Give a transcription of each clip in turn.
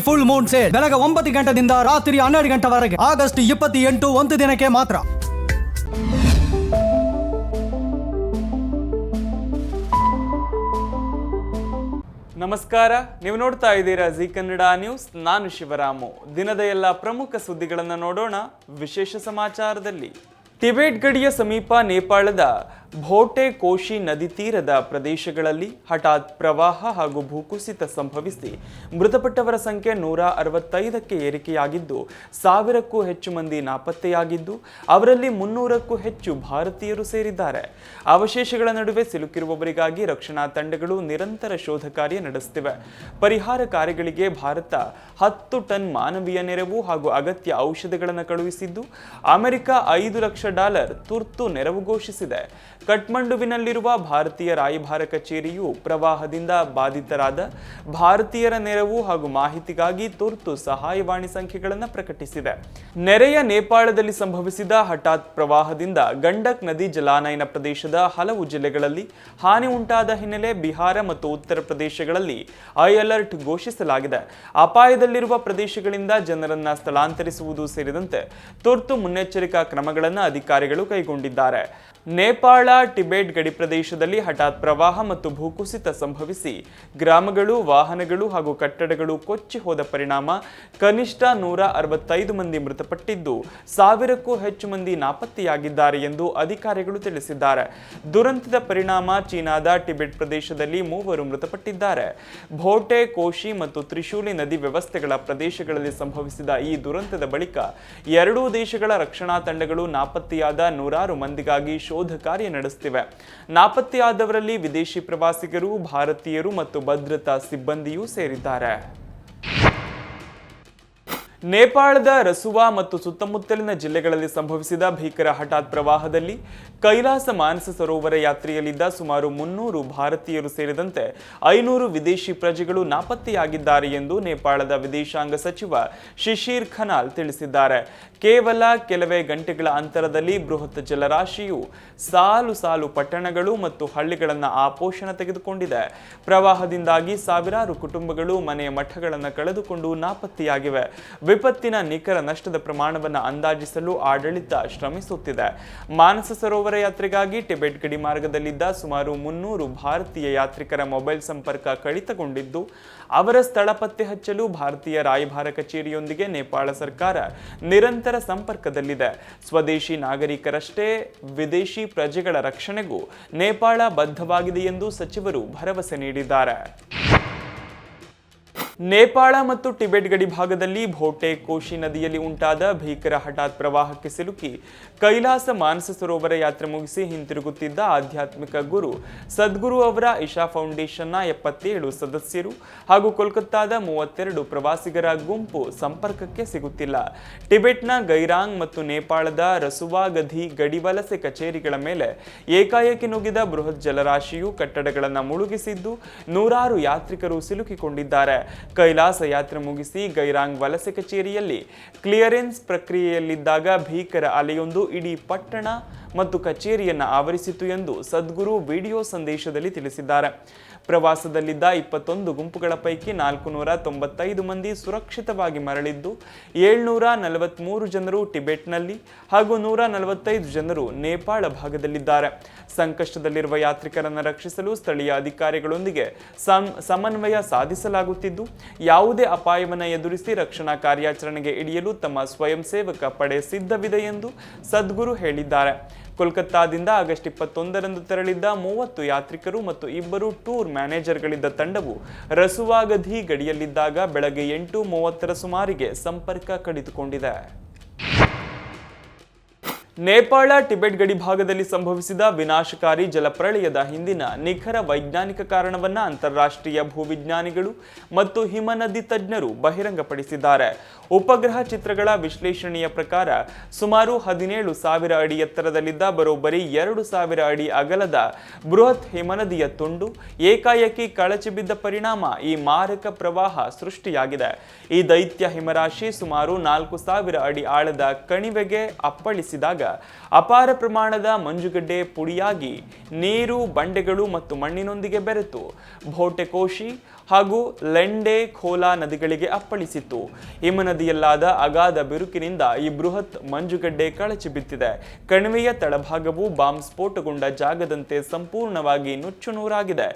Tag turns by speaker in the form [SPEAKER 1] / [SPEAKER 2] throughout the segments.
[SPEAKER 1] Full Moon sale ಬೆಳಗ್ಗೆ 9 ಗಂಟೆಯಿಂದ ರಾತ್ರಿ 12 ಗಂಟೆವರೆಗೆ ಆಗಸ್ಟ್ 28 ಒಂದು ದಿನಕ್ಕೆ ಮಾತ್ರ.
[SPEAKER 2] ನಮಸ್ಕಾರ, ನೀವು ನೋಡ್ತಾ ಇದ್ದೀರಾ ಜಿ ಕನ್ನಡ ನ್ಯೂಸ್. ನಾನು ಶಿವರಾಮು. ದಿನದ ಎಲ್ಲ ಪ್ರಮುಖ ಸುದ್ದಿಗಳನ್ನು ನೋಡೋಣ. ವಿಶೇಷ ಸಮಾಚಾರದಲ್ಲಿ ಟಿಬೆಟ್ ಗಡಿಯ ಸಮೀಪ ನೇಪಾಳದ ಭೋಟೆ ಕೋಶಿ ನದಿ ತೀರದ ಪ್ರದೇಶಗಳಲ್ಲಿ ಹಠಾತ್ ಪ್ರವಾಹ ಹಾಗೂ ಭೂಕುಸಿತ ಸಂಭವಿಸಿ ಮೃತಪಟ್ಟವರ ಸಂಖ್ಯೆ 165ಕ್ಕೆ ಏರಿಕೆಯಾಗಿದ್ದು 1000ಕ್ಕೂ ಹೆಚ್ಚು ಮಂದಿ ನಾಪತ್ತೆಯಾಗಿದ್ದು ಅವರಲ್ಲಿ 300ಕ್ಕೂ ಹೆಚ್ಚು ಭಾರತೀಯರು ಸೇರಿದ್ದಾರೆ. ಅವಶೇಷಗಳ ನಡುವೆ ಸಿಲುಕಿರುವವರಿಗಾಗಿ ರಕ್ಷಣಾ ತಂಡಗಳು ನಿರಂತರ ಶೋಧ ಕಾರ್ಯ ನಡೆಸುತ್ತಿವೆ. ಪರಿಹಾರ ಕಾರ್ಯಗಳಿಗೆ ಭಾರತ 10 ಟನ್ ಮಾನವೀಯ ನೆರವು ಹಾಗೂ ಅಗತ್ಯ ಔಷಧಗಳನ್ನು ಕಳುಹಿಸಿದ್ದು ಅಮೆರಿಕ $5 ಲಕ್ಷ ತುರ್ತು ನೆರವು ಘೋಷಿಸಿದೆ. ಕಠ್ಮಂಡುವಿನಲ್ಲಿರುವ ಭಾರತೀಯ ರಾಯಭಾರ ಕಚೇರಿಯು ಪ್ರವಾಹದಿಂದ ಬಾಧಿತರಾದ ಭಾರತೀಯರ ನೆರವು ಹಾಗೂ ಮಾಹಿತಿಗಾಗಿ ತುರ್ತು ಸಹಾಯವಾಣಿ ಸಂಖ್ಯೆಗಳನ್ನು ಪ್ರಕಟಿಸಿದೆ. ನೆರೆಯ ನೇಪಾಳದಲ್ಲಿ ಸಂಭವಿಸಿದ ಹಠಾತ್ ಪ್ರವಾಹದಿಂದ ಗಂಡಕ್ ನದಿ ಜಲಾನಯನ ಪ್ರದೇಶದ ಹಲವು ಜಿಲ್ಲೆಗಳಲ್ಲಿ ಹಾನಿ ಉಂಟಾದ ಹಿನ್ನೆಲೆ ಬಿಹಾರ ಮತ್ತು ಉತ್ತರ ಪ್ರದೇಶಗಳಲ್ಲಿ ಹೈ ಅಲರ್ಟ್ ಘೋಷಿಸಲಾಗಿದೆ. ಅಪಾಯದಲ್ಲಿರುವ ಪ್ರದೇಶಗಳಿಂದ ಜನರನ್ನ ಸ್ಥಳಾಂತರಿಸುವುದು ಸೇರಿದಂತೆ ತುರ್ತು ಮುನ್ನೆಚ್ಚರಿಕಾ ಕ್ರಮಗಳನ್ನು ಅಧಿಕಾರಿಗಳು ಕೈಗೊಂಡಿದ್ದಾರೆ. ನೇಪಾಳ ಟಿಬೆಟ್ ಗಡಿ ಪ್ರದೇಶದಲ್ಲಿ ಹಠಾತ್ ಪ್ರವಾಹ ಮತ್ತು ಭೂಕುಸಿತ ಸಂಭವಿಸಿ ಗ್ರಾಮಗಳು, ವಾಹನಗಳು ಹಾಗೂ ಕಟ್ಟಡಗಳು ಕೊಚ್ಚಿ ಹೋದ ಪರಿಣಾಮ ಕನಿಷ್ಠ 165 ಮಂದಿ ಮೃತಪಟ್ಟಿದ್ದು 1000ಕ್ಕೂ ಹೆಚ್ಚು ಮಂದಿ ನಾಪತ್ತೆಯಾಗಿದ್ದಾರೆ ಎಂದು ಅಧಿಕಾರಿಗಳು ತಿಳಿಸಿದ್ದಾರೆ. ದುರಂತದ ಪರಿಣಾಮ ಚೀನಾದ ಟಿಬೆಟ್ ಪ್ರದೇಶದಲ್ಲಿ 3 ಮೃತಪಟ್ಟಿದ್ದಾರೆ. ಭೋಟೆ, ಕೋಶಿ ಮತ್ತು ತ್ರಿಶೂಲಿ ನದಿ ವ್ಯವಸ್ಥೆಗಳ ಪ್ರದೇಶಗಳಲ್ಲಿ ಸಂಭವಿಸಿದ ಈ ದುರಂತದ ಬಳಿಕ ಎರಡೂ ದೇಶಗಳ ರಕ್ಷಣಾ ತಂಡಗಳು ನಾಪತ್ತೆಯಾದ 100 ಮಂದಿಗಾಗಿ ಶೋಧ ಕಾರ್ಯ ನಡೆಸುತ್ತಿವೆ. ನಾಪತ್ತೆಯಾದವರಲ್ಲಿ ವಿದೇಶಿ ಪ್ರವಾಸಿಗರು, ಭಾರತೀಯರು ಮತ್ತು ಭದ್ರತಾ ಸಿಬ್ಬಂದಿಯೂ ಸೇರಿದ್ದಾರೆ. ನೇಪಾಳದ ರಸುವಾ ಮತ್ತು ಸುತ್ತಮುತ್ತಲಿನ ಜಿಲ್ಲೆಗಳಲ್ಲಿ ಸಂಭವಿಸಿದ ಭೀಕರ ಹಠಾತ್ ಪ್ರವಾಹದಲ್ಲಿ ಕೈಲಾಸ ಮಾನಸ ಸರೋವರ ಯಾತ್ರೆಯಲ್ಲಿದ್ದ ಸುಮಾರು 300 ಭಾರತೀಯರು ಸೇರಿದಂತೆ 500 ವಿದೇಶಿ ಪ್ರಜೆಗಳು ನಾಪತ್ತೆಯಾಗಿದ್ದಾರೆ ಎಂದು ನೇಪಾಳದ ವಿದೇಶಾಂಗ ಸಚಿವ ಶಿಶಿರ್ ಖನಾಲ್ ತಿಳಿಸಿದ್ದಾರೆ. ಕೇವಲ ಕೆಲವೇ ಗಂಟೆಗಳ ಅಂತರದಲ್ಲಿ ಬೃಹತ್ ಜಲರಾಶಿಯು ಸಾಲು ಸಾಲು ಪಟ್ಟಣಗಳು ಮತ್ತು ಹಳ್ಳಿಗಳನ್ನು ಆಪೋಷಣ ತೆಗೆದುಕೊಂಡಿದೆ. ಪ್ರವಾಹದಿಂದಾಗಿ ಸಾವಿರಾರು ಕುಟುಂಬಗಳು ಮನೆ ಮಠಗಳನ್ನು ಕಳೆದುಕೊಂಡು ನಾಪತ್ತೆಯಾಗಿವೆ. ವಿಪತ್ತಿನ ನಿಖರ ನಷ್ಟದ ಪ್ರಮಾಣವನ್ನು ಅಂದಾಜಿಸಲು ಆಡಳಿತ ಶ್ರಮಿಸುತ್ತಿದೆ. ಮಾನಸ ಸರೋವರ ಯಾತ್ರೆಗಾಗಿ ಟಿಬೆಟ್ ಗಡಿ ಮಾರ್ಗದಲ್ಲಿದ್ದ ಸುಮಾರು 300 ಭಾರತೀಯ ಯಾತ್ರಿಕರ ಮೊಬೈಲ್ ಸಂಪರ್ಕ ಕಡಿತಗೊಂಡಿದ್ದು ಅವರ ಸ್ಥಳ ಪತ್ತೆ ಹಚ್ಚಲು ಭಾರತೀಯ ರಾಯಭಾರ ಕಚೇರಿಯೊಂದಿಗೆ ನೇಪಾಳ ಸರ್ಕಾರ ನಿರಂತರ ಸಂಪರ್ಕದಲ್ಲಿದೆ. ಸ್ವದೇಶಿ ನಾಗರಿಕರಷ್ಟೇ ವಿದೇಶಿ ಪ್ರಜೆಗಳ ರಕ್ಷಣೆಗೂ ನೇಪಾಳ ಬದ್ಧವಾಗಿದೆ ಎಂದು ಸಚಿವರು ಭರವಸೆ ನೀಡಿದ್ದಾರೆ. ನೇಪಾಳ ಮತ್ತು ಟಿಬೆಟ್ ಗಡಿ ಭಾಗದಲ್ಲಿ ಭೋಟೆ ಕೋಶಿ ನದಿಯಲ್ಲಿ ಉಂಟಾದ ಭೀಕರ ಹಠಾತ್ ಪ್ರವಾಹಕ್ಕೆ ಸಿಲುಕಿ ಕೈಲಾಸ ಮಾನಸ ಸರೋವರ ಯಾತ್ರೆ ಮುಗಿಸಿ ಹಿಂತಿರುಗುತ್ತಿದ್ದ ಆಧ್ಯಾತ್ಮಿಕ ಗುರು ಸದ್ಗುರು ಅವರ ಇಶಾ ಫೌಂಡೇಶನ್ನ 77 ಸದಸ್ಯರು ಹಾಗೂ ಕೋಲ್ಕತ್ತಾದ 32 ಪ್ರವಾಸಿಗರ ಗುಂಪು ಸಂಪರ್ಕಕ್ಕೆ ಸಿಗುತ್ತಿಲ್ಲ. ಟಿಬೆಟ್ನ ಗೈರಾಂಗ್ ಮತ್ತು ನೇಪಾಳದ ರಸುವಾಗಧಿ ಗಡಿ ವಲಸೆ ಕಚೇರಿಗಳ ಮೇಲೆ ಏಕಾಏಕಿ ನುಗ್ಗಿದ ಬೃಹತ್ ಜಲರಾಶಿಯು ಕಟ್ಟಡಗಳನ್ನು ಮುಳುಗಿಸಿದ್ದು 100 ಯಾತ್ರಿಕರು ಸಿಲುಕಿಕೊಂಡಿದ್ದಾರೆ. ಕೈಲಾಸ ಯಾತ್ರೆ ಮುಗಿಸಿ ಗೈರಾಂಗ್ ವಲಸೆ ಕಚೇರಿಯಲ್ಲಿ ಕ್ಲಿಯರೆನ್ಸ್ ಪ್ರಕ್ರಿಯೆಯಲ್ಲಿದ್ದಾಗ ಭೀಕರ ಅಲೆಯೊಂದು ಇಡೀ ಪಟ್ಟಣ ಮತ್ತು ಕಚೇರಿಯನ್ನು ಆವರಿಸಿತು ಎಂದು ಸದ್ಗುರು ವಿಡಿಯೋ ಸಂದೇಶದಲ್ಲಿ ತಿಳಿಸಿದ್ದಾರೆ. ಪ್ರವಾಸದಲ್ಲಿದ್ದ 21 ಗುಂಪುಗಳ ಪೈಕಿ 495 ಮಂದಿ ಸುರಕ್ಷಿತವಾಗಿ ಮರಳಿದ್ದು 743 ಜನರು ಟಿಬೆಟ್ನಲ್ಲಿ ಹಾಗೂ 145 ಜನರು ನೇಪಾಳ ಭಾಗದಲ್ಲಿದ್ದಾರೆ. ಸಂಕಷ್ಟದಲ್ಲಿರುವ ಯಾತ್ರಿಕರನ್ನು ರಕ್ಷಿಸಲು ಸ್ಥಳೀಯ ಅಧಿಕಾರಿಗಳೊಂದಿಗೆ ಸಮನ್ವಯ ಸಾಧಿಸಲಾಗುತ್ತಿದ್ದು ಯಾವುದೇ ಅಪಾಯವನ್ನು ಎದುರಿಸಿ ರಕ್ಷಣಾ ಕಾರ್ಯಾಚರಣೆಗೆ ಇಳಿಯಲು ತಮ್ಮ ಸ್ವಯಂ ಸೇವಕ ಪಡೆ ಸಿದ್ಧವಿದೆ ಎಂದು ಸದ್ಗುರು ಹೇಳಿದ್ದಾರೆ. ಕೋಲ್ಕತ್ತಾದಿಂದ ಆಗಸ್ಟ್ 21ರಂದು ತೆರಳಿದ್ದ 30 ಯಾತ್ರಿಕರು ಮತ್ತು 2 ಟೂರ್ ಮ್ಯಾನೇಜರ್ಗಳಿದ್ದ ತಂಡವು ರಸುವಾಗಧಿ ಗಡಿಯಲ್ಲಿದ್ದಾಗ ಬೆಳಗ್ಗೆ 8:30ರ ಸುಮಾರಿಗೆ ಸಂಪರ್ಕ ಕಡಿದುಕೊಂಡಿದೆ. ನೇಪಾಳ ಟಿಬೆಟ್ ಗಡಿ ಭಾಗದಲ್ಲಿ ಸಂಭವಿಸಿದ ವಿನಾಶಕಾರಿ ಜಲಪ್ರಳಯದ ಹಿಂದಿನ ನಿಖರ ವೈಜ್ಞಾನಿಕ ಕಾರಣವನ್ನು ಅಂತಾರಾಷ್ಟ್ರೀಯ ಭೂವಿಜ್ಞಾನಿಗಳು ಮತ್ತು ಹಿಮನದಿ ತಜ್ಞರು ಬಹಿರಂಗಪಡಿಸಿದ್ದಾರೆ. ಉಪಗ್ರಹ ಚಿತ್ರಗಳ ವಿಶ್ಲೇಷಣೆಯ ಪ್ರಕಾರ ಸುಮಾರು 17,000 ಅಡಿ ಎತ್ತರದಲ್ಲಿದ್ದ ಬರೋಬ್ಬರಿ 2,000 ಅಡಿ ಅಗಲದ ಬೃಹತ್ ಹಿಮನದಿಯ ತುಂಡು ಏಕಾಏಕಿ ಕಳಚಿ ಬಿದ್ದ ಪರಿಣಾಮ ಈ ಮಾರಕ ಪ್ರವಾಹ ಸೃಷ್ಟಿಯಾಗಿದೆ. ಈ ದೈತ್ಯ ಹಿಮರಾಶಿ ಸುಮಾರು 4,000 ಅಡಿ ಆಳದ ಕಣಿವೆಗೆ ಅಪ್ಪಳಿಸಿದಾಗ ಅಪಾರ ಪ್ರಮಾಣದ ಮಂಜುಗಡ್ಡೆ ಪುಡಿಯಾಗಿ ನೀರು, ಬಂಡೆಗಳು ಮತ್ತು ಮಣ್ಣಿನೊಂದಿಗೆ ಬೆರೆತು ಭೋಟೆ ಕೋಶಿ ಹಾಗೂ ಲೆಂಡೆ ಖೋಲಾ ನದಿಗಳಿಗೆ ಅಪ್ಪಳಿಸಿತ್ತು. ಹಿಮನದಿಯಲ್ಲಾದ ಅಗಾಧ ಬಿರುಕಿನಿಂದ ಈ ಬೃಹತ್ ಮಂಜುಗಡ್ಡೆ ಕಳಚಿ ಬಿತ್ತಿದೆ. ಕಣಿವೆಯ ತಳಭಾಗವು ಬಾಂಬ್ ಸ್ಫೋಟಗೊಂಡ ಜಾಗದಂತೆ ಸಂಪೂರ್ಣವಾಗಿ ನುಚ್ಚುನೂರಾಗಿದೆ.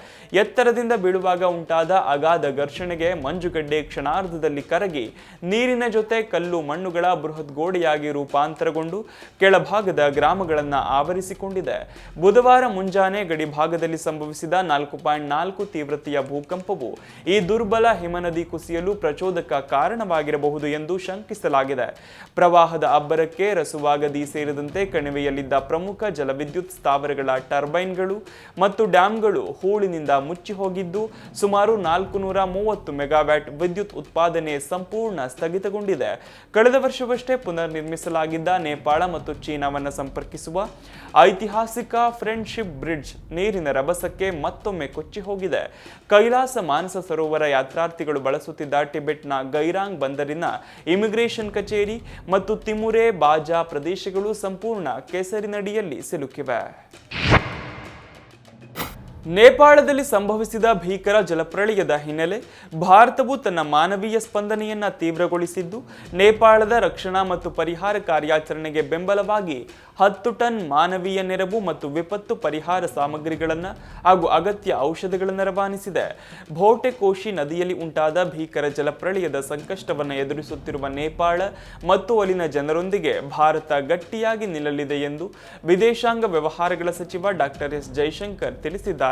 [SPEAKER 2] ಎತ್ತರದಿಂದ ಬೀಳುವಾಗ ಉಂಟಾದ ಅಗಾಧ ಘರ್ಷಣೆಗೆ ಮಂಜುಗಡ್ಡೆ ಕ್ಷಣಾರ್ಧದಲ್ಲಿ ಕರಗಿ ನೀರಿನ ಜೊತೆ ಕಲ್ಲು ಮಣ್ಣುಗಳ ಬೃಹತ್ ಗೋಡೆಯಾಗಿ ರೂಪಾಂತರಗೊಂಡು ಕೆಳಭಾಗದ ಗ್ರಾಮಗಳನ್ನು ಆವರಿಸಿಕೊಂಡಿದೆ. ಬುಧವಾರ ಮುಂಜಾನೆ ಗಡಿ ಭಾಗದಲ್ಲಿ ಸಂಭವಿಸಿದ 4.4 ತೀವ್ರತೆಯ ಭೂಕಂಪವು ಈ ದುರ್ಬಲ ಹಿಮನದಿ ಕುಸಿಯಲು ಪ್ರಚೋದಕ ಕಾರಣವಾಗಿರಬಹುದು ಎಂದು ಶಂಕಿಸಲಾಗಿದೆ. ಪ್ರವಾಹದ ಅಬ್ಬರಕ್ಕೆ ರಸುವಾಗದಿ ಸೇರಿದಂತೆ ಕಣಿವೆಯಲ್ಲಿದ್ದ ಪ್ರಮುಖ ಜಲವಿದ್ಯುತ್ ಸ್ಥಾವರಗಳ ಟರ್ಬೈನ್ಗಳು ಮತ್ತು ಡ್ಯಾಂಗಳು ಹೂಳಿನಿಂದ ಮುಚ್ಚಿ ಹೋಗಿದ್ದು ಸುಮಾರು 430 ಮೆಗಾವ್ಯಾಟ್ ವಿದ್ಯುತ್ ಉತ್ಪಾದನೆ ಸಂಪೂರ್ಣ ಸ್ಥಗಿತಗೊಂಡಿದೆ. ಕಳೆದ ವರ್ಷವಷ್ಟೇ ಪುನರ್ ನಿರ್ಮಿಸಲಾಗಿದ್ದ ನೇಪಾಳ ಮತ್ತು ಚೀನಾವನ್ನು ಸಂಪರ್ಕಿಸುವ ಐತಿಹಾಸಿಕ ಫ್ರೆಂಡ್ಶಿಪ್ ಬ್ರಿಡ್ಜ್ ನೀರಿನ ರಭಸಕ್ಕೆ ಮತ್ತೊಮ್ಮೆ ಕೊಚ್ಚಿ ಹೋಗಿದೆ. ಕೈಲಾಸ ಮಾನಸ ಸರೋವರ ಯಾತ್ರಾರ್ಥಿಗಳು ಬಳಸುತ್ತಿದ್ದ ಟಿಬೆಟ್ನ ಗೈರಾಂಗ್ ಬಂದರಿನ ಇಮಿಗ್ರೇಷನ್ ಕಚೇರಿ ಮತ್ತು ತಿಮುರೆ ಬಾಜಾ ಪ್ರದೇಶಗಳು ಸಂಪೂರ್ಣ ಕೆಸರಿನಡಿಯಲ್ಲಿ ಸಿಲುಕಿವೆ. ನೇಪಾಳದಲ್ಲಿ ಸಂಭವಿಸಿದ ಭೀಕರ ಜಲಪ್ರಳಯದ ಹಿನ್ನೆಲೆ ಭಾರತವು ತನ್ನ ಮಾನವೀಯ ಸ್ಪಂದನೆಯನ್ನ ತೀವ್ರಗೊಳಿಸಿದ್ದು, ನೇಪಾಳದ ರಕ್ಷಣಾ ಮತ್ತು ಪರಿಹಾರ ಕಾರ್ಯಾಚರಣೆಗೆ ಬೆಂಬಲವಾಗಿ 10 ಟನ್ ಮಾನವೀಯ ನೆರವು ಮತ್ತು ವಿಪತ್ತು ಪರಿಹಾರ ಸಾಮಗ್ರಿಗಳನ್ನು ಹಾಗೂ ಅಗತ್ಯ ಔಷಧಗಳನ್ನು ರವಾನಿಸಿದೆ. ಭೋಟೆಕೋಶಿ ನದಿಯಲ್ಲಿ ಉಂಟಾದ ಭೀಕರ ಜಲಪ್ರಳಯದ ಸಂಕಷ್ಟವನ್ನು ಎದುರಿಸುತ್ತಿರುವ ನೇಪಾಳ ಮತ್ತು ಅಲ್ಲಿನ ಜನರೊಂದಿಗೆ ಭಾರತ ಗಟ್ಟಿಯಾಗಿ ನಿಲ್ಲಲಿದೆ ಎಂದು ವಿದೇಶಾಂಗ ವ್ಯವಹಾರಗಳ ಸಚಿವ ಡಾಕ್ಟರ್ ಎಸ್ ಜೈಶಂಕರ್ ತಿಳಿಸಿದ್ದಾರೆ.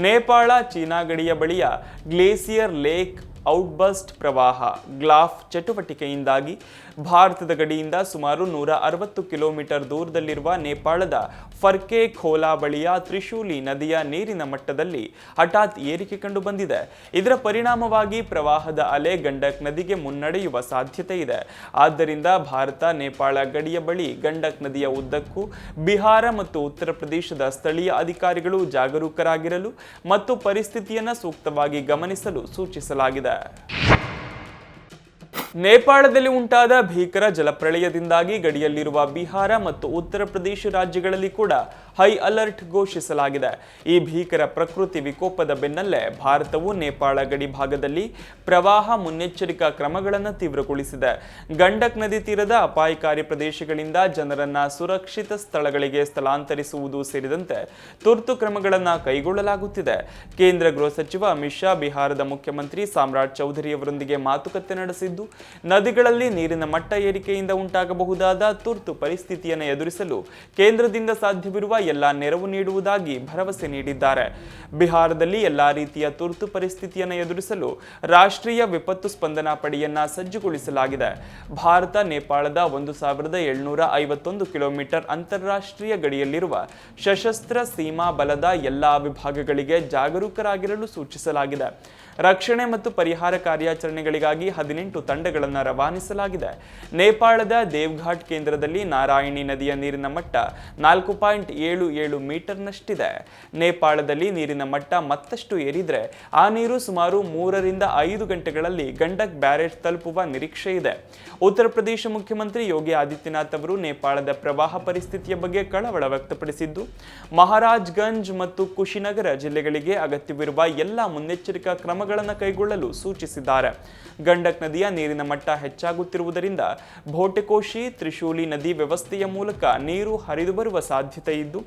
[SPEAKER 2] ನೇಪಾಳ ಚೀನಾ ಗಡಿಯ ಬಳಿಯ ಗ್ಲೇಸಿಯರ್ ಲೇಕ್ ಔಟ್ಬಸ್ಟ್ ಪ್ರವಾಹ ಗ್ಲಾಫ್ ಚಟುವಟಿಕೆಯಿಂದಾಗಿ ಭಾರತದ ಗಡಿಯಿಂದ ಸುಮಾರು 160 ಕಿಲೋಮೀಟರ್ ದೂರದಲ್ಲಿರುವ ನೇಪಾಳದ ಫರ್ಕೆ ಖೋಲಾ ಬಳಿಯ ತ್ರಿಶೂಲಿ ನದಿಯ ನೀರಿನ ಮಟ್ಟದಲ್ಲಿ ಹಠಾತ್ ಏರಿಕೆ ಕಂಡು ಬಂದಿದೆ. ಇದರ ಪರಿಣಾಮವಾಗಿ ಪ್ರವಾಹದ ಅಲೆ ಗಂಡಕ್ ನದಿಗೆ ಮುನ್ನಡೆಯುವ ಸಾಧ್ಯತೆ ಇದೆ. ಆದ್ದರಿಂದ ಭಾರತ ನೇಪಾಳ ಗಡಿಯ ಬಳಿ ಗಂಡಕ್ ನದಿಯ ಉದ್ದಕ್ಕೂ ಬಿಹಾರ ಮತ್ತು ಉತ್ತರ ಪ್ರದೇಶದ ಸ್ಥಳೀಯ ಅಧಿಕಾರಿಗಳು ಜಾಗರೂಕರಾಗಿರಲು ಮತ್ತು ಪರಿಸ್ಥಿತಿಯನ್ನು ಸೂಕ್ತವಾಗಿ ಗಮನಿಸಲು ಸೂಚಿಸಲಾಗಿದೆ. ನೇಪಾಳದಲ್ಲಿ ಉಂಟಾದ ಭೀಕರ ಜಲಪ್ರಳಯದಿಂದಾಗಿ ಗಡಿಯಲ್ಲಿರುವ ಬಿಹಾರ ಮತ್ತು ಉತ್ತರ ಪ್ರದೇಶ ರಾಜ್ಯಗಳಲ್ಲಿ ಕೂಡ ಹೈ ಅಲರ್ಟ್ ಘೋಷಿಸಲಾಗಿದೆ. ಈ ಭೀಕರ ಪ್ರಕೃತಿ ವಿಕೋಪದ ಬೆನ್ನಲ್ಲೇ ಭಾರತವು ನೇಪಾಳ ಗಡಿ ಭಾಗದಲ್ಲಿ ಪ್ರವಾಹ ಮುನ್ನೆಚ್ಚರಿಕಾ ಕ್ರಮಗಳನ್ನು ತೀವ್ರಗೊಳಿಸಿದೆ. ಗಂಡಕ್ ನದಿ ತೀರದ ಅಪಾಯಕಾರಿ ಪ್ರದೇಶಗಳಿಂದ ಜನರನ್ನ ಸುರಕ್ಷಿತ ಸ್ಥಳಗಳಿಗೆ ಸ್ಥಳಾಂತರಿಸುವುದು ಸೇರಿದಂತೆ ತುರ್ತು ಕ್ರಮಗಳನ್ನು ಕೈಗೊಳ್ಳಲಾಗುತ್ತಿದೆ. ಕೇಂದ್ರ ಗೃಹ ಸಚಿವ ಅಮಿತ್ ಶಾ ಬಿಹಾರದ ಮುಖ್ಯಮಂತ್ರಿ ಸಾಮ್ರಾಟ್ ಚೌಧರಿ ಅವರೊಂದಿಗೆ ಮಾತುಕತೆ ನಡೆಸಿದ್ದು, ನದಿಗಳಲ್ಲಿ ನೀರಿನ ಮಟ್ಟ ಏರಿಕೆಯಿಂದ ಉಂಟಾಗಬಹುದಾದ ತುರ್ತು ಪರಿಸ್ಥಿತಿಯನ್ನು ಎದುರಿಸಲು ಕೇಂದ್ರದಿಂದ ಸಾಧ್ಯವಿರುವ ಎಲ್ಲಾ ನೆರವು ನೀಡುವುದಾಗಿ ಭರವಸೆ ನೀಡಿದ್ದಾರೆ. ಬಿಹಾರದಲ್ಲಿ ಎಲ್ಲಾ ರೀತಿಯ ತುರ್ತು ಪರಿಸ್ಥಿತಿಯನ್ನು ಎದುರಿಸಲು ರಾಷ್ಟ್ರೀಯ ವಿಪತ್ತು ಸ್ಪಂದನಾ ಪಡೆಯನ್ನ ಸಜ್ಜುಗೊಳಿಸಲಾಗಿದೆ. ಭಾರತ ನೇಪಾಳದ 1751 ಕಿಲೋಮೀಟರ್ ಅಂತಾರಾಷ್ಟ್ರೀಯ ಗಡಿಯಲ್ಲಿರುವ ಸಶಸ್ತ್ರ ಸೀಮಾ ಬಲದ ಎಲ್ಲಾ ವಿಭಾಗಗಳಿಗೆ ಜಾಗರೂಕರಾಗಿರಲು ಸೂಚಿಸಲಾಗಿದೆ. ರಕ್ಷಣೆ ಮತ್ತು ಪರಿಹಾರ ಕಾರ್ಯಾಚರಣೆಗಳಿಗಾಗಿ 18 ತಂಡಗಳನ್ನು ರವಾನಿಸಲಾಗಿದೆ. ನೇಪಾಳದ ದೇವ್ಘಾಟ್ ಕೇಂದ್ರದಲ್ಲಿ ನಾರಾಯಣಿ ನದಿಯ ನೀರಿನ ಮಟ್ಟ 4.77 ಮೀಟರ್ನಷ್ಟಿದೆ. ನೇಪಾಳದಲ್ಲಿ ನೀರಿನ ಮಟ್ಟ ಮತ್ತಷ್ಟು ಏರಿದ್ರೆ ಆ ನೀರು ಸುಮಾರು 3 ರಿಂದ 5 ಗಂಟೆಗಳಲ್ಲಿ ಗಂಡಕ್ ಬ್ಯಾರೇಜ್ ತಲುಪುವ ನಿರೀಕ್ಷೆ ಇದೆ. ಉತ್ತರ ಪ್ರದೇಶ ಮುಖ್ಯಮಂತ್ರಿ ಯೋಗಿ ಆದಿತ್ಯನಾಥ್ ಅವರು ನೇಪಾಳದ ಪ್ರವಾಹ ಪರಿಸ್ಥಿತಿಯ ಬಗ್ಗೆ ಕಳವಳ ವ್ಯಕ್ತಪಡಿಸಿದ್ದು, ಮಹಾರಾಜ್ಗಂಜ್ ಮತ್ತು ಕುಶಿನಗರ ಜಿಲ್ಲೆಗಳಿಗೆ ಅಗತ್ಯವಿರುವ ಎಲ್ಲ ಮುನ್ನೆಚ್ಚರಿಕಾ ಕ್ರಮಗಳನ್ನು ಕೈಗೊಳ್ಳಲು ಸೂಚಿಸಿದ್ದಾರೆ. ಗಂಡಕ್ ನದಿಯ ನೀರಿನ ಮಟ್ಟ ಹೆಚ್ಚಾಗುತ್ತಿರುವುದರಿಂದ ಭೋಟೆಕೋಶಿ ತ್ರಿಶೂಲಿ ನದಿ ವ್ಯವಸ್ಥೆಯ ಮೂಲಕ ನೀರು ಹರಿದು ಬರುವ ಸಾಧ್ಯತೆ ಇದ್ದು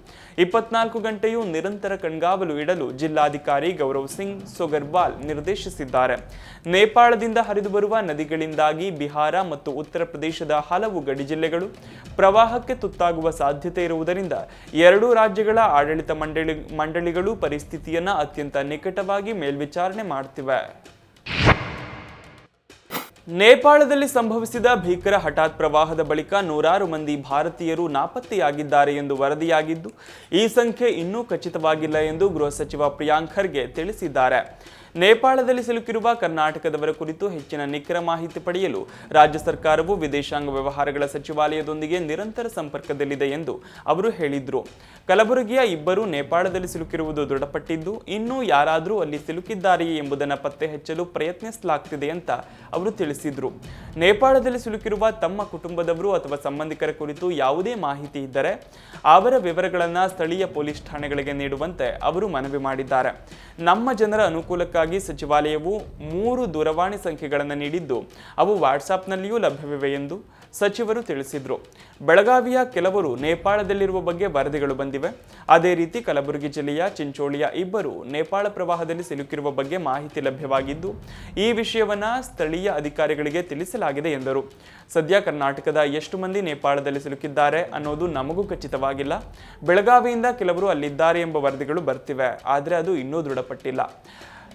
[SPEAKER 2] 24 ಗಂಟೆಯೂ ನಿರಂತರ ಕಣ್ಗಾವಲು ಇಡಲು ಜಿಲ್ಲಾಧಿಕಾರಿ ಗೌರವ್ ಸಿಂಗ್ ಸೊಗರ್ವಾಲ್ ನಿರ್ದೇಶಿಸಿದ್ದಾರೆ. ನೇಪಾಳದಿಂದ ಹರಿದು ಬರುವ ನದಿಗಳಿಂದಾಗಿ ಬಿಹಾರ ಮತ್ತು ಉತ್ತರ ಪ್ರದೇಶದ ಹಲವು ಗಡಿ ಜಿಲ್ಲೆಗಳು ಪ್ರವಾಹಕ್ಕೆ ತುತ್ತಾಗುವ ಸಾಧ್ಯತೆ ಇರುವುದರಿಂದ ಎರಡೂ ರಾಜ್ಯಗಳ ಆಡಳಿತ ಮಂಡಳಿಗಳು ಪರಿಸ್ಥಿತಿಯನ್ನು ಅತ್ಯಂತ ನಿಕಟವಾಗಿ ಮೇಲ್ವಿಚಾರಣೆ ಮಾಡುತ್ತಿವೆ. ನೇಪಾಳದಲ್ಲಿ ಸಂಭವಿಸಿದ ಭೀಕರ ಹಠಾತ್ ಪ್ರವಾಹದ ಬಳಿಕ 100 ಮಂದಿ ಭಾರತೀಯರು ನಾಪತ್ತೆಯಾಗಿದ್ದಾರೆ ಎಂದು ವರದಿಯಾಗಿದ್ದು, ಈ ಸಂಖ್ಯೆ ಇನ್ನೂ ಖಚಿತವಾಗಿಲ್ಲ ಎಂದು ಗೃಹ ಸಚಿವ ಪ್ರಿಯಾಂಕ್ ಖರ್ಗೆ ತಿಳಿಸಿದ್ದಾರೆ. ನೇಪಾಳದಲ್ಲಿ ಸಿಲುಕಿರುವ ಕರ್ನಾಟಕದವರ ಕುರಿತು ಹೆಚ್ಚಿನ ನಿಖರ ಮಾಹಿತಿ ಪಡೆಯಲು ರಾಜ್ಯ ಸರ್ಕಾರವು ವಿದೇಶಾಂಗ ವ್ಯವಹಾರಗಳ ಸಚಿವಾಲಯದೊಂದಿಗೆ ನಿರಂತರ ಸಂಪರ್ಕದಲ್ಲಿದೆ ಎಂದು ಅವರು ಹೇಳಿದರು. ಕಲಬುರಗಿಯ 2 ನೇಪಾಳದಲ್ಲಿ ಸಿಲುಕಿರುವುದು ದೃಢಪಟ್ಟಿದ್ದು, ಇನ್ನೂ ಯಾರಾದರೂ ಅಲ್ಲಿ ಸಿಲುಕಿದ್ದಾರೆಯೇ ಎಂಬುದನ್ನು ಪತ್ತೆ ಹಚ್ಚಲು ಪ್ರಯತ್ನಿಸಲಾಗುತ್ತಿದೆ ಅಂತ ಅವರು ತಿಳಿಸಿದರು. ನೇಪಾಳದಲ್ಲಿ ಸಿಲುಕಿರುವ ತಮ್ಮ ಕುಟುಂಬದವರು ಅಥವಾ ಸಂಬಂಧಿಕರ ಕುರಿತು ಯಾವುದೇ ಮಾಹಿತಿ ಇದ್ದರೆ ಅವರ ವಿವರಗಳನ್ನು ಸ್ಥಳೀಯ ಪೊಲೀಸ್ ಠಾಣೆಗಳಿಗೆ ನೀಡುವಂತೆ ಅವರು ಮನವಿ ಮಾಡಿದ್ದಾರೆ. ನಮ್ಮ ಜನರ ಅನುಕೂಲಕ್ಕಾಗಿ ಸಂಪರ್ಕಕ್ಕಾಗಿ ಸಚಿವಾಲಯವು 3 ದೂರವಾಣಿ ಸಂಖ್ಯೆಗಳನ್ನು ನೀಡಿದ್ದು ಅವು ವಾಟ್ಸಾಪ್ನಲ್ಲಿಯೂ ಲಭ್ಯವಿವೆ ಎಂದು ಸಚಿವರು ತಿಳಿಸಿದರು. ಬೆಳಗಾವಿಯ ಕೆಲವರು ನೇಪಾಳದಲ್ಲಿರುವ ಬಗ್ಗೆ ವರದಿಗಳು ಬಂದಿವೆ. ಅದೇ ರೀತಿ ಕಲಬುರಗಿ ಜಿಲ್ಲೆಯ ಚಿಂಚೋಳಿಯ ಇಬ್ಬರು ನೇಪಾಳ ಪ್ರವಾಹದಲ್ಲಿ ಸಿಲುಕಿರುವ ಬಗ್ಗೆ ಮಾಹಿತಿ ಲಭ್ಯವಾಗಿದ್ದು ಈ ವಿಷಯವನ್ನ ಸ್ಥಳೀಯ ಅಧಿಕಾರಿಗಳಿಗೆ ತಿಳಿಸಲಾಗಿದೆ ಎಂದರು. ಸದ್ಯ ಕರ್ನಾಟಕದ ಎಷ್ಟು ಮಂದಿ ನೇಪಾಳದಲ್ಲಿ ಸಿಲುಕಿದ್ದಾರೆ ಅನ್ನೋದು ನಮಗೂ ಖಚಿತವಾಗಿಲ್ಲ. ಬೆಳಗಾವಿಯಿಂದ ಕೆಲವರು ಅಲ್ಲಿದ್ದಾರೆ ಎಂಬ ವರದಿಗಳು ಬರ್ತಿವೆ, ಆದರೆ ಅದು ಇನ್ನೂ ದೃಢಪಟ್ಟಿಲ್ಲ.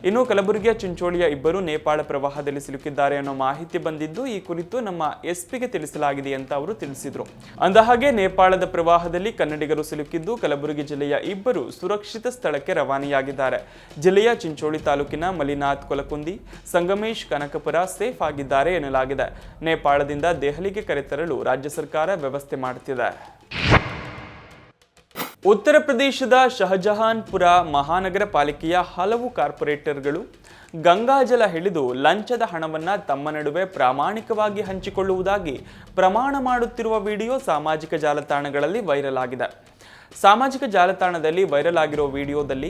[SPEAKER 2] ಇನ್ನು ಕಲಬುರಗಿಯ ಚಿಂಚೋಳಿಯ ಇಬ್ಬರು ನೇಪಾಳ ಪ್ರವಾಹದಲ್ಲಿ ಸಿಲುಕಿದ್ದಾರೆ ಅನ್ನೋ ಮಾಹಿತಿ ಬಂದಿದ್ದು ಈ ಕುರಿತು ನಮ್ಮ ಎಸ್ಪಿಗೆ ತಿಳಿಸಲಾಗಿದೆ ಅಂತ ಅವರು ತಿಳಿಸಿದರು. ಅಂದಹಾಗೆ ನೇಪಾಳದ ಪ್ರವಾಹದಲ್ಲಿ ಕನ್ನಡಿಗರು ಸಿಲುಕಿದ್ದು ಕಲಬುರಗಿ ಜಿಲ್ಲೆಯ ಇಬ್ಬರು ಸುರಕ್ಷಿತ ಸ್ಥಳಕ್ಕೆ ರವಾನೆಯಾಗಿದ್ದಾರೆ. ಜಿಲ್ಲೆಯ ಚಿಂಚೋಳಿ ತಾಲೂಕಿನ ಮಲಿನಾಥ್ ಕೊಲಕುಂದಿ, ಸಂಗಮೇಶ್ ಕನಕಪುರ ಸೇಫ್ ಆಗಿದ್ದಾರೆ ಎನ್ನಲಾಗಿದೆ. ನೇಪಾಳದಿಂದ ದೆಹಲಿಗೆ ಕರೆತರಲು ರಾಜ್ಯ ಸರ್ಕಾರ ವ್ಯವಸ್ಥೆ ಮಾಡುತ್ತಿದೆ. ಉತ್ತರ ಪ್ರದೇಶದ ಶಹಜಹಾನ್ಪುರ ಮಹಾನಗರ ಪಾಲಿಕೆಯ ಹಲವು ಕಾರ್ಪೊರೇಟರ್ಗಳು ಗಂಗಾಜಲ ಹಿಡಿದು ಲಂಚದ ಹಣವನ್ನು ತಮ್ಮ ನಡುವೆ ಪ್ರಾಮಾಣಿಕವಾಗಿ ಹಂಚಿಕೊಳ್ಳುವುದಾಗಿ ಪ್ರಮಾಣ ಮಾಡುತ್ತಿರುವ ವಿಡಿಯೋ ಸಾಮಾಜಿಕ ಜಾಲತಾಣಗಳಲ್ಲಿ ವೈರಲ್ ಆಗಿದೆ. ಸಾಮಾಜಿಕ ಜಾಲತಾಣದಲ್ಲಿ ವೈರಲ್ ಆಗಿರೋ ವಿಡಿಯೋದಲ್ಲಿ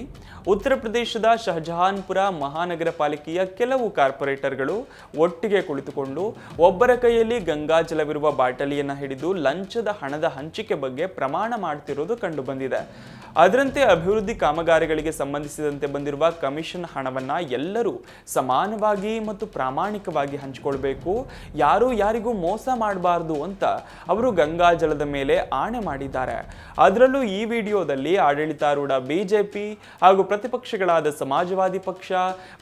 [SPEAKER 2] ಉತ್ತರ ಪ್ರದೇಶದ ಶಹಜಹಾನ್ಪುರ ಮಹಾನಗರ ಪಾಲಿಕೆಯ ಕೆಲವು ಕಾರ್ಪೊರೇಟರ್ಗಳು ಒಟ್ಟಿಗೆ ಕುಳಿತುಕೊಂಡು ಒಬ್ಬರ ಕೈಯಲ್ಲಿ ಗಂಗಾಜಲವಿರುವ ಬಾಟಲಿಯನ್ನು ಹಿಡಿದು ಲಂಚದ ಹಣದ ಹಂಚಿಕೆ ಬಗ್ಗೆ ಪ್ರಮಾಣ ಮಾಡುತ್ತಿರುವುದು ಕಂಡುಬಂದಿದೆ. ಅದರಂತೆ ಅಭಿವೃದ್ಧಿ ಕಾಮಗಾರಿಗಳಿಗೆ ಸಂಬಂಧಿಸಿದಂತೆ ಬಂದಿರುವ ಕಮಿಷನ್ ಹಣವನ್ನು ಎಲ್ಲರೂ ಸಮಾನವಾಗಿ ಮತ್ತು ಪ್ರಾಮಾಣಿಕವಾಗಿ ಹಂಚಿಕೊಳ್ಬೇಕು, ಯಾರೂ ಯಾರಿಗೂ ಮೋಸ ಮಾಡಬಾರ್ದು ಅಂತ ಅವರು ಗಂಗಾಜಲದ ಮೇಲೆ ಆಣೆ ಮಾಡಿದ್ದಾರೆ. ಅದರಲ್ಲೂ ಈ ವಿಡಿಯೋದಲ್ಲಿ ಆಡಳಿತಾರೂಢ ಬಿಜೆಪಿ ಹಾಗೂ ಪ್ರತಿಪಕ್ಷಗಳಾದ ಸಮಾಜವಾದಿ ಪಕ್ಷ,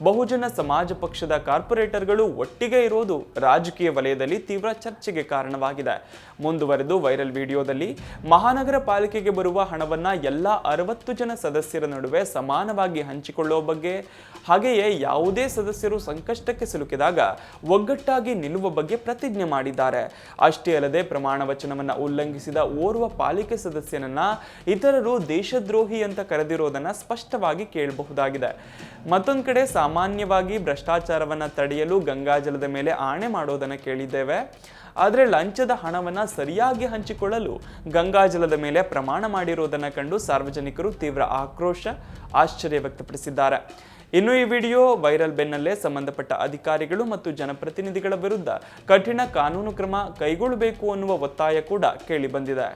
[SPEAKER 2] ಬಹುಜನ ಸಮಾಜ ಪಕ್ಷದ ಕಾರ್ಪೊರೇಟರ್ಗಳು ಒಟ್ಟಿಗೆ ಇರೋದು ರಾಜಕೀಯ ವಲಯದಲ್ಲಿ ತೀವ್ರ ಚರ್ಚೆಗೆ ಕಾರಣವಾಗಿದೆ. ಮುಂದುವರೆದು ವೈರಲ್ ವಿಡಿಯೋದಲ್ಲಿ ಮಹಾನಗರ ಪಾಲಿಕೆಗೆ ಬರುವ ಹಣವನ್ನ ಎಲ್ಲ 60 ಜನ ಸದಸ್ಯರ ನಡುವೆ ಸಮಾನವಾಗಿ ಹಂಚಿಕೊಳ್ಳುವ ಬಗ್ಗೆ, ಹಾಗೆಯೇ ಯಾವುದೇ ಸದಸ್ಯರು ಸಂಕಷ್ಟಕ್ಕೆ ಸಿಲುಕಿದಾಗ ಒಗ್ಗಟ್ಟಾಗಿ ನಿಲ್ಲುವ ಬಗ್ಗೆ ಪ್ರತಿಜ್ಞೆ ಮಾಡಿದ್ದಾರೆ. ಅಷ್ಟೇ ಅಲ್ಲದೆ ಪ್ರಮಾಣ ವಚನವನ್ನ ಉಲ್ಲಂಘಿಸಿದ ಓರ್ವ ಪಾಲಿಕೆ ಸದಸ್ಯನನ್ನ ಇತರರು ದೇಶದ್ರೋಹಿ ಅಂತ ಕರೆದಿರೋದನ್ನ ಸ್ಪಷ್ಟವಾಗಿ ಕೇಳಬಹುದಾಗಿದೆ. ಮತ್ತೊಂದು ಕಡೆ ಸಾಮಾನ್ಯವಾಗಿ ಭ್ರಷ್ಟಾಚಾರವನ್ನ ತಡೆಯಲು ಗಂಗಾಜಲದ ಮೇಲೆ ಆಣೆ ಮಾಡೋದನ್ನ ಕೇಳಿದ್ದೇವೆ. ಆದರೆ ಲಂಚದ ಹಣವನ್ನ ಸರಿಯಾಗಿ ಹಂಚಿಕೊಳ್ಳಲು ಗಂಗಾಜಲದ ಮೇಲೆ ಪ್ರಮಾಣ ಮಾಡಿರೋದನ್ನ ಕಂಡು ಸಾರ್ವಜನಿಕರು ತೀವ್ರ ಆಕ್ರೋಶ, ಆಶ್ಚರ್ಯ ವ್ಯಕ್ತಪಡಿಸಿದ್ದಾರೆ. ಇನ್ನು ಈ ವಿಡಿಯೋ ವೈರಲ್ ಬೆನ್ನಲ್ಲೇ ಸಂಬಂಧಪಟ್ಟ ಅಧಿಕಾರಿಗಳು ಮತ್ತು ಜನಪ್ರತಿನಿಧಿಗಳ ವಿರುದ್ಧ ಕಠಿಣ ಕಾನೂನು ಕ್ರಮ ಕೈಗೊಳ್ಳಬೇಕು ಅನ್ನುವ ಒತ್ತಾಯ ಕೂಡ ಕೇಳಿಬಂದಿದೆ.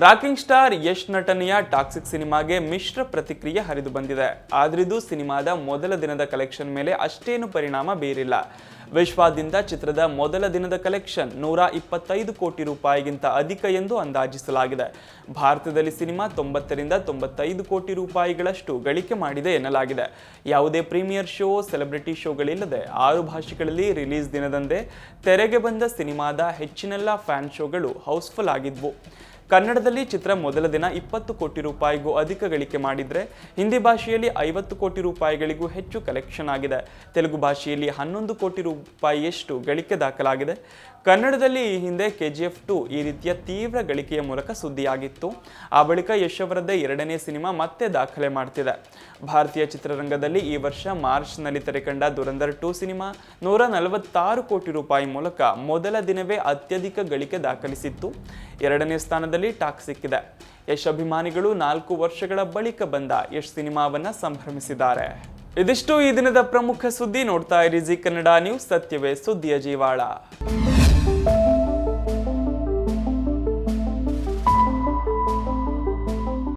[SPEAKER 2] ರಾಕಿಂಗ್ ಸ್ಟಾರ್ ಯಶ್ ನಟನೆಯ ಟಾಕ್ಸಿಕ್ ಸಿನಿಮಾಗೆ ಮಿಶ್ರ ಪ್ರತಿಕ್ರಿಯೆ ಹರಿದು ಬಂದಿದೆ. ಆದ್ರಿದು ಸಿನಿಮಾದ ಮೊದಲ ದಿನದ ಕಲೆಕ್ಷನ್ ಮೇಲೆ ಅಷ್ಟೇನು ಪರಿಣಾಮ ಬೀರಿಲ್ಲ. ವಿಶ್ವಾದ್ಯಂತ ಚಿತ್ರದ ಮೊದಲ ದಿನದ ಕಲೆಕ್ಷನ್ 125 ಕೋಟಿ ರೂಪಾಯಿಗಿಂತ ಅಧಿಕ ಎಂದು ಅಂದಾಜಿಸಲಾಗಿದೆ. ಭಾರತದಲ್ಲಿ ಸಿನಿಮಾ 90 ರಿಂದ 95 ಕೋಟಿ ರೂಪಾಯಿಗಳಷ್ಟು ಗಳಿಕೆ ಮಾಡಿದೆ ಎನ್ನಲಾಗಿದೆ. ಯಾವುದೇ ಪ್ರೀಮಿಯರ್ ಶೋ, ಸೆಲೆಬ್ರಿಟಿ ಶೋಗಳಿಲ್ಲದೆ 6 ಭಾಷೆಗಳಲ್ಲಿ ರಿಲೀಸ್ ದಿನದಂದೇ ತೆರೆಗೆ ಬಂದ ಸಿನಿಮಾದ ಹೆಚ್ಚಿನೆಲ್ಲ ಫ್ಯಾನ್ ಶೋಗಳು ಹೌಸ್ಫುಲ್ ಆಗಿದ್ವು. ಕನ್ನಡದಲ್ಲಿ ಚಿತ್ರ ಮೊದಲ ದಿನ 20 ಕೋಟಿ ರೂಪಾಯಿಗೂ ಅಧಿಕ ಗಳಿಕೆ ಮಾಡಿದರೆ ಹಿಂದಿ ಭಾಷೆಯಲ್ಲಿ 50 ಕೋಟಿ ರೂಪಾಯಿಗಳಿಗೂ ಹೆಚ್ಚು ಕಲೆಕ್ಷನ್ ಆಗಿದೆ. ತೆಲುಗು ಭಾಷೆಯಲ್ಲಿ 11 ಕೋಟಿ ರೂಪಾಯಿಯಷ್ಟು ಗಳಿಕೆ ದಾಖಲಾಗಿದೆ. ಕನ್ನಡದಲ್ಲಿ ಈ ಹಿಂದೆ KGF 2 ಈ ರೀತಿಯ ತೀವ್ರ ಗಳಿಕೆಯ ಮೂಲಕ ಸುದ್ದಿಯಾಗಿತ್ತು. ಆ ಬಳಿಕ ಯಶ್ ಅವರದ್ದೇ 2ನೇ ಸಿನಿಮಾ ಮತ್ತೆ ದಾಖಲೆ ಮಾಡ್ತಿದೆ. ಭಾರತೀಯ ಚಿತ್ರರಂಗದಲ್ಲಿ ಈ ವರ್ಷ ಮಾರ್ಚ್ನಲ್ಲಿ ತೆರೆಕಂಡ ದುರಂಧರ್ 2 ಸಿನಿಮಾ 146 ಕೋಟಿ ರೂಪಾಯಿ ಮೂಲಕ ಮೊದಲ ದಿನವೇ ಅತ್ಯಧಿಕ ಗಳಿಕೆ ದಾಖಲಿಸಿತ್ತು. 2ನೇ ಸ್ಥಾನದಲ್ಲಿ ಟಾಕ್ಸಿಕ್ ಇದೆ. ಯಶ್ ಅಭಿಮಾನಿಗಳು 4 ವರ್ಷಗಳ ಬಳಿಕ ಬಂದ ಯಶ್ ಸಿನಿಮಾವನ್ನ ಸಂಭ್ರಮಿಸಿದ್ದಾರೆ. ಇದಿಷ್ಟು ಈ ದಿನದ ಪ್ರಮುಖ ಸುದ್ದಿ. ನೋಡ್ತಾ ಇರಿ ಜಿ ಕನ್ನಡ ನ್ಯೂಸ್, ಸತ್ಯವೇ ಸುದ್ದಿಯ ಜೀವಾಳ.